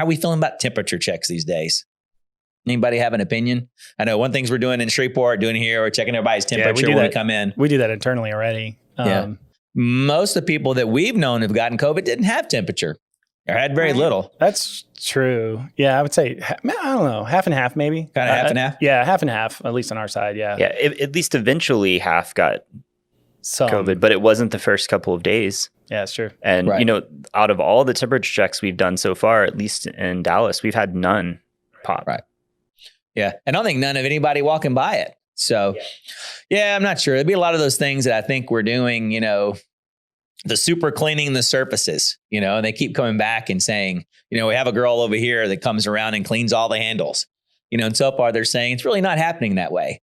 are we feeling about temperature checks these days? Anybody have an opinion? I know one things we're doing in Shreveport, doing here, we're checking everybody's temperature when we come in. We do that internally already. Most of the people that we've known have gotten COVID didn't have temperature or had very little. That's true. Yeah, I would say, I don't know, half and half maybe. Kind of half and half? Yeah, half and half, at least on our side, yeah. Yeah, at least eventually half got COVID, but it wasn't the first couple of days. Yeah, it's true. And, out of all the temperature checks we've done so far, at least in Dallas, we've had none pop. Right. Yeah. I don't think none of anybody walking by it. So, yeah, I'm not sure. There'd be a lot of those things that I think we're doing, the super cleaning the surfaces, and they keep coming back and saying, we have a girl over here that comes around and cleans all the handles, and so far they're saying it's really not happening that way,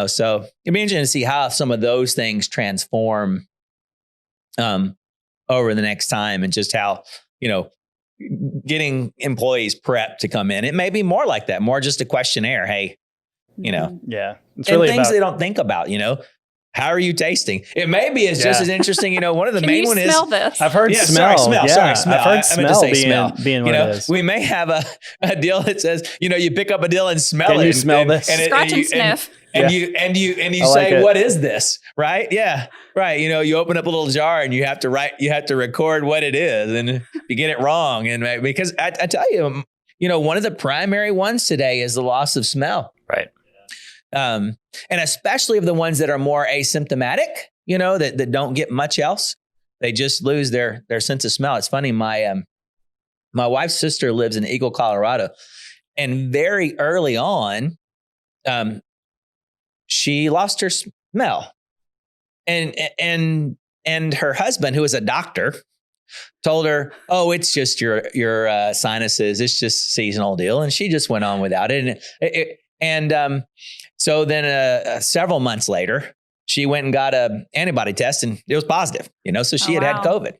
so it'd be interesting to see how some of those things transform over the next time and just how, getting employees prepped to come in. It may be more like that, more just a questionnaire. Hey, Yeah. It's and really things they don't think about, how are you tasting? It may be just as interesting. One of the main one is smell this? I've heard smell. Sorry, smell. I've heard smell being what it is. We may have a deal that says, you pick up a deal and smell it. Can you smell this? Scratch and sniff. And you I say, like what is this? Right? Yeah. Right. You open up a little jar and you have to record what it is. And you get it wrong. And because I tell you, one of the primary ones today is the loss of smell. Right. And especially of the ones that are more asymptomatic, that don't get much else. They just lose their sense of smell. It's funny. My wife's sister lives in Eagle, Colorado, and very early on, she lost her smell, and her husband, who is a doctor, told her, "Oh, it's just your sinuses. It's just seasonal deal," and she just went on without it. So then several months later, she went and got a antibody test and it was positive, so she had COVID.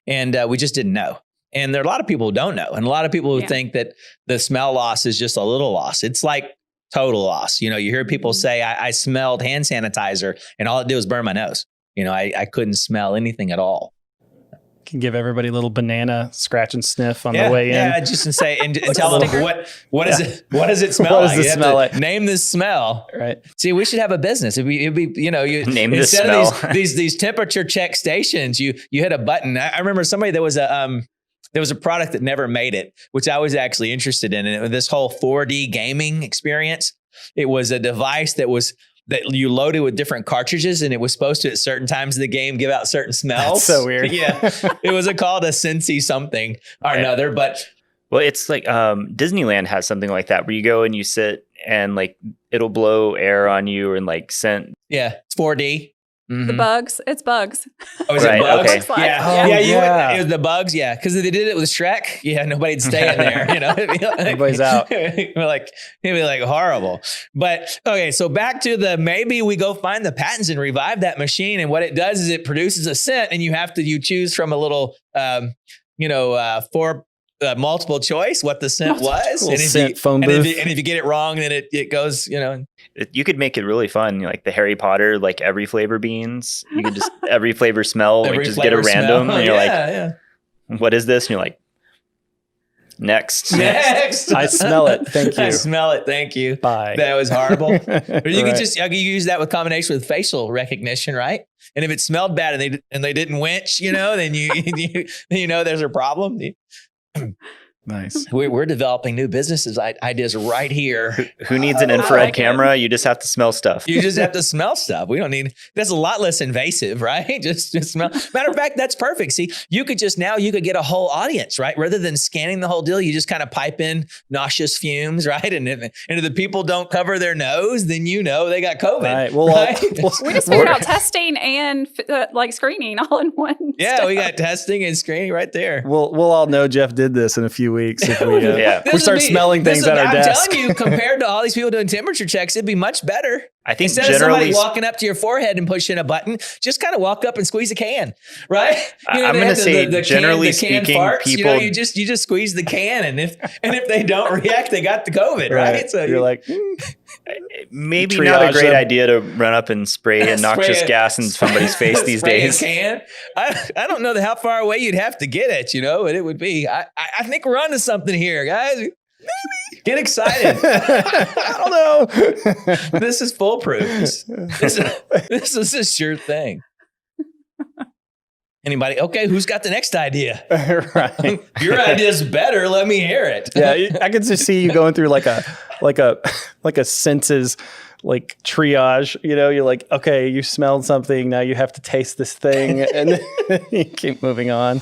And we just didn't know. And there are a lot of people who don't know. And a lot of people who think that the smell loss is just a little loss. It's like total loss. You hear people say, I smelled hand sanitizer and all it did was burn my nose. I couldn't smell anything at all. Can give everybody a little banana scratch and sniff on the way in. Yeah, just to say and tell them what does it smell like? Name this smell. Right. See, we should have a business. It'd be you name this instead smell. of these temperature check stations, you hit a button. I remember somebody there was a product that never made it, which I was actually interested in. And this whole 4D gaming experience, it was a device that you loaded with different cartridges, and it was supposed to at certain times of the game give out certain smells. That's so weird. Yeah, it was called a Scentsy something or another. But it's like Disneyland has something like that where you go and you sit and it'll blow air on you and scent. Yeah, it's 4D. Mm-hmm. The bugs. It's bugs. Oh, is it bugs? Okay. Yeah. It was the bugs. Yeah. Because if they did it with Shrek, nobody'd stay in there. Everybody's out. It'd be like horrible. But okay, so back to maybe we go find the patents and revive that machine. And what it does is it produces a scent, and you choose from a little, multiple choice what the scent was. And if you get it wrong, then it goes, You could make it really fun, like the Harry Potter, like every flavor beans. You could just every flavor smell, just get a random, and you're what is this? And you're like, next. I smell it. Thank you. I smell it. Thank you. Bye. That was horrible. Or you could use that with combination with facial recognition, right? And if it smelled bad and they didn't winch, then you know there's a problem. Nice. We're developing new businesses ideas right here. Who needs an infrared camera? You just have to smell stuff. You just have to smell stuff. We don't need, that's a lot less invasive, right? Just smell. Matter of fact, that's perfect. See, you could get a whole audience, right? Rather than scanning the whole deal, you just kind of pipe in nauseous fumes, right? And if the people don't cover their nose, then they got COVID. Right. We just figured out testing and screening all in one. Yeah, we got testing and screening right there. We'll all know Jeff did this in a few weeks if we start smelling things at our desk. I'm telling you, compared to all these people doing temperature checks, it'd be much better. I think instead of somebody walking up to your forehead and pushing a button, just kind of walk up and squeeze a can, right? I'm going to say, generally speaking, farts, people, you just squeeze the can, and if they don't react, they got the COVID, right? So you're like, maybe not a great idea to run up and spray noxious gas in somebody's face these days. I don't know how far away you'd have to get it, but it would be. I think we're onto something here, guys. Maybe. Get excited. I don't know. This is foolproof. This is a sure thing. Anybody? Okay, who's got the next idea? Right. Your idea's better. Let me hear it. Yeah, I could just see you going through like a senses like triage. You're like, okay, you smelled something. Now you have to taste this thing, and then you keep moving on.